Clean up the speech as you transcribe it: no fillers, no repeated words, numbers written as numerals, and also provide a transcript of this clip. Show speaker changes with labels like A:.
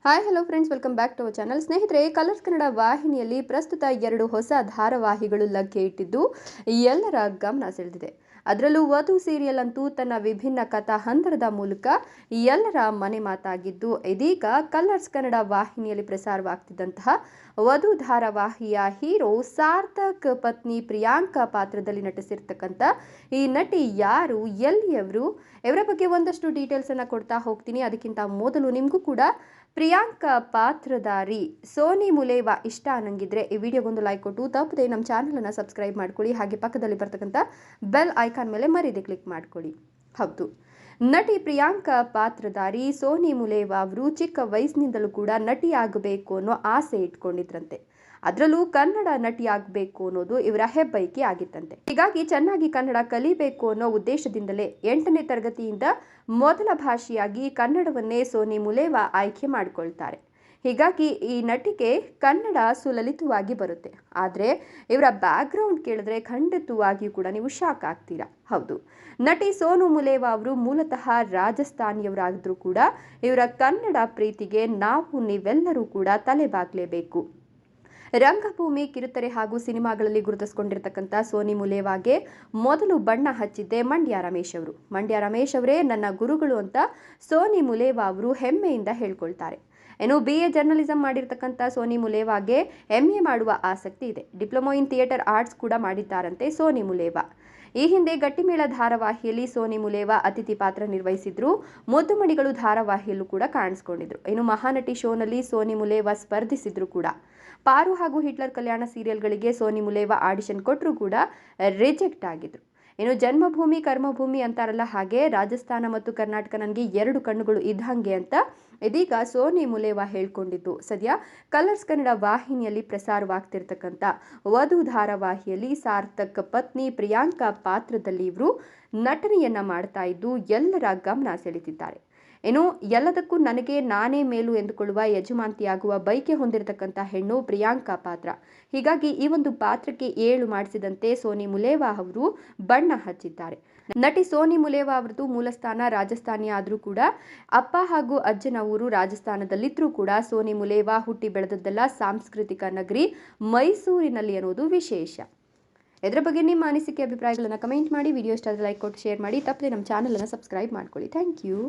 A: Hi hello friends, welcome back to our channel. ಸ್ನೇಹಿತರೆ, Colors Kannada ವಾಹಿನಿಯಲ್ಲಿ ಪ್ರಸ್ತುತ 2 ಹೊಸ ಧಾರಾವಾಹಿಗಳು ಲಗ್ಗೆ ಇಟ್ಟಿದ್ದು ಎಲ್ಲರ ಗಮನ ಸೆಳೆದಿದೆ. ಅದರಲ್ಲೂ ವಧು ಸೀರಿಯಲ್ ಅಂತೂ ತನ್ನ ವಿಭಿನ್ನ ಕಥಾ ಹಂದರದ ಮೂಲಕ ಎಲ್ಲರ ಮನೆ ಮಾತಾಗಿದ್ದು, ಇದೀಗ ಕಲರ್ಸ್ ಕನ್ನಡ ವಾಹಿನಿಯಲ್ಲಿ ಪ್ರಸಾರವಾಗ್ತಿದ್ದಂತಹ ವಧು ಧಾರಾವಾಹಿಯ ಹೀರೋ ಸಾರ್ಥಕ್ ಪತ್ನಿ ಪ್ರಿಯಾಂಕಾ ಪಾತ್ರದಲ್ಲಿ ನಟಿಸಿರ್ತಕ್ಕಂಥ ಈ ನಟಿ ಯಾರು, ಎಲ್ಲಿಯವರು, ಇವರ ಬಗ್ಗೆ ಒಂದಷ್ಟು ಡೀಟೇಲ್ಸ್ ಅನ್ನ ಕೊಡ್ತಾ ಹೋಗ್ತೀನಿ. ಅದಕ್ಕಿಂತ ಮೊದಲು ನಿಮಗೂ ಕೂಡ ಪ್ರಿಯಾಂಕಾ ಪಾತ್ರಧಾರಿ ಸೋನಿ ಮುಲೇವಾ ಇಷ್ಟ ಅನ್ನಂಗಿದ್ರೆ ಈ ವಿಡಿಯೋಗೊಂದು ಲೈಕ್ ಕೊಟ್ಟು ತಪ್ಪದೆ ನಮ್ಮ ಚಾನಲನ್ನು ಸಬ್ಸ್ಕ್ರೈಬ್ ಮಾಡ್ಕೊಳ್ಳಿ. ಹಾಗೆ ಪಕ್ಕದಲ್ಲಿ ಬರ್ತಕ್ಕಂಥ ಬೆಲ್ ಐಕಾನ್ ಮೇಲೆ ಮರೀದೆ ಕ್ಲಿಕ್ ಮಾಡ್ಕೊಳ್ಳಿ. ಹೌದು, ನಟಿ ಪ್ರಿಯಾಂಕಾ ಪಾತ್ರಧಾರಿ ಸೋನಿ ಮುಲೇವಾ ಅವರು ಚಿಕ್ಕ ವಯಸ್ಸಿನಿಂದಲೂ ಕೂಡ ನಟಿಯಾಗಬೇಕು ಅನ್ನೋ ಆಸೆ ಇಟ್ಕೊಂಡಿದ್ರಂತೆ. ಅದರಲ್ಲೂ ಕನ್ನಡ ನಟಿಯಾಗಬೇಕು ಅನ್ನೋದು ಇವರ ಹೆಬ್ಬಯಕೆ ಆಗಿತ್ತಂತೆ. ಹೀಗಾಗಿ ಚೆನ್ನಾಗಿ ಕನ್ನಡ ಕಲಿಬೇಕು ಅನ್ನೋ ಉದ್ದೇಶದಿಂದಲೇ 8ನೇ ತರಗತಿಯಿಂದ ಮೊದಲ ಭಾಷೆಯಾಗಿ ಕನ್ನಡವನ್ನೇ ಸೋನಿ ಮುಲೇವಾ ಆಯ್ಕೆ ಮಾಡಿಕೊಳ್ತಾರೆ. ಹೀಗಾಗಿ ಈ ನಟಿಗೆ ಕನ್ನಡ ಸುಲಲಿತವಾಗಿ ಬರುತ್ತೆ. ಆದರೆ ಇವರ ಬ್ಯಾಕ್ಗ್ರೌಂಡ್ ಕೇಳಿದ್ರೆ ಖಂಡಿತವಾಗಿಯೂ ಕೂಡ ನೀವು ಶಾಕ್ ಆಗ್ತೀರಾ. ಹೌದು, ನಟಿ ಸೋನು ಮುಲೇವಾ ಅವರು ಮೂಲತಃ ರಾಜಸ್ಥಾನಿಯವರಾದರೂ ಕೂಡ ಇವರ ಕನ್ನಡ ಪ್ರೀತಿಗೆ ನೀವೆಲ್ಲರೂ ಕೂಡ ತಲೆಬಾಗಲೇಬೇಕು. ರಂಗಭೂಮಿ, ಕಿರುತೆರೆ ಹಾಗೂ ಸಿನಿಮಾಗಳಲ್ಲಿ ಗುರುತಿಸಿಕೊಂಡಿರ್ತಕ್ಕಂಥ ಸೋನಿ ಮುಲೇವಾಗೆ ಮೊದಲು ಬಣ್ಣ ಹಚ್ಚಿದ್ದೆ ಮಂಡ್ಯ ರಮೇಶ್ ಅವರು. ಮಂಡ್ಯ ರಮೇಶ್ ಅವರೇ ನನ್ನ ಗುರುಗಳು ಅಂತ ಸೋನಿ ಮುಲೇವಾ ಅವರು ಹೆಮ್ಮೆಯಿಂದ ಹೇಳ್ಕೊಳ್ತಾರೆ. ಇನ್ನು BA ಜರ್ನಲಿಸಂ ಮಾಡಿರ್ತಕ್ಕಂಥ ಸೋನಿ ಮುಲೇವಾಗೆ MA ಮಾಡುವ ಆಸಕ್ತಿ ಇದೆ. ಡಿಪ್ಲೊಮಾ ಇನ್ ಥಿಯೇಟರ್ ಆರ್ಟ್ಸ್ ಕೂಡ ಮಾಡಿದ್ದಾರಂತೆ ಸೋನಿ ಮುಲೇವಾ. ಈ ಹಿಂದೆ ಗಟ್ಟಿಮೇಳ ಧಾರಾವಾಹಿಯಲ್ಲಿ ಸೋನಿ ಮುಲೇವಾ ಅತಿಥಿ ಪಾತ್ರ ನಿರ್ವಹಿಸಿದ್ರು. ಮುದ್ದುಮಣಿಗಳು ಧಾರಾವಾಹಿಯಲ್ಲೂ ಕೂಡ ಕಾಣಿಸ್ಕೊಂಡಿದ್ರು. ಇನ್ನು ಮಹಾನಟಿ ಶೋನಲ್ಲಿ ಸೋನಿ ಮುಲೇವಾ ಸ್ಪರ್ಧಿಸಿದ್ರು ಕೂಡ. ಪಾರು ಹಾಗೂ ಹಿಟ್ಲರ್ ಕಲ್ಯಾಣ ಸೀರಿಯಲ್ಗಳಿಗೆ ಸೋನಿ ಮುಲೇವಾ ಆಡಿಷನ್ ಕೊಟ್ಟರು ಕೂಡ ರಿಜೆಕ್ಟ್ ಆಗಿದ್ರು. ಇನ್ನು ಜನ್ಮಭೂಮಿ ಕರ್ಮಭೂಮಿ ಅಂತಾರಲ್ಲ, ಹಾಗೆ ರಾಜಸ್ಥಾನ ಮತ್ತು ಕರ್ನಾಟಕ ನನಗೆ 2 ಕಣ್ಣುಗಳು ಇದ್ದಂಗೆ ಅಂತ ಇದೀಗ ಸೋನಿ ಮುಲೇವಾ ಹೇಳ್ಕೊಂಡಿದ್ದು ಸದ್ಯ ಕಲರ್ಸ್ ಕನ್ನಡ ವಾಹಿನಿಯಲ್ಲಿ ಪ್ರಸಾರವಾಗ್ತಿರ್ತಕ್ಕಂಥ ವಧು ಧಾರಾವಾಹಿಯಲ್ಲಿ ಸಾರ್ಥಕ್ ಪತ್ನಿ ಪ್ರಿಯಾಂಕಾ ಪಾತ್ರದಲ್ಲಿ ಇವರು ನಟನೆಯನ್ನ ಮಾಡ್ತಾ ಇದ್ದು ಎಲ್ಲರ ಗಮನ ಸೆಳೆದಿದ್ದಾರೆ. ಇನ್ನು ಎಲ್ಲದಕ್ಕೂ ನನಗೆ ನಾನೇ ಮೇಲು ಎಂದುಕೊಳ್ಳುವ ಯಜಮಾಂತಿಯಾಗುವ ಬಯಕೆ ಹೊಂದಿರತಕ್ಕಂಥ ಹೆಣ್ಣು ಪ್ರಿಯಾಂಕಾ ಪಾತ್ರ. ಹೀಗಾಗಿ ಈ ಒಂದು ಪಾತ್ರಕ್ಕೆ 7 ಮಾಡಿಸಿದಂತೆ ಸೋನಿ ಮುಲೇವಾ ಅವರು ಬಣ್ಣ ಹಚ್ಚಿದ್ದಾರೆ. ನಟಿ ಸೋನಿ ಮುಲೇವಾ ಅವರದು ಮೂಲಸ್ಥಾನ ರಾಜಸ್ಥಾನಿ ಆದರೂ ಕೂಡ ಅಪ್ಪ ಹಾಗೂ ಅಜ್ಜನ ಊರು ರಾಜಸ್ಥಾನದಲ್ಲಿದ್ದರೂ ಕೂಡ ಸೋನಿ ಮುಲೇವಾ ಹುಟ್ಟಿ ಬೆಳೆದದ್ದೆಲ್ಲ ಸಾಂಸ್ಕೃತಿಕ ನಗರಿ ಮೈಸೂರಿನಲ್ಲಿ ಅನ್ನೋದು ವಿಶೇಷ. ಇದರ ಬಗ್ಗೆ ನಿಮ್ಮ ಅನಿಸಿಕೆ ಅಭಿಪ್ರಾಯಗಳನ್ನು ಕಮೆಂಟ್ ಮಾಡಿ. ವಿಡಿಯೋ ಇಷ್ಟ ಆದರೆ ಲೈಕ್ ಕೊಟ್ಟು ಶೇರ್ ಮಾಡಿ. ತಪ್ಪದೆ ನಮ್ಮ ಚಾನಲನ್ನು ಸಬ್ಸ್ಕ್ರೈಬ್ ಮಾಡ್ಕೊಳ್ಳಿ. Thank you.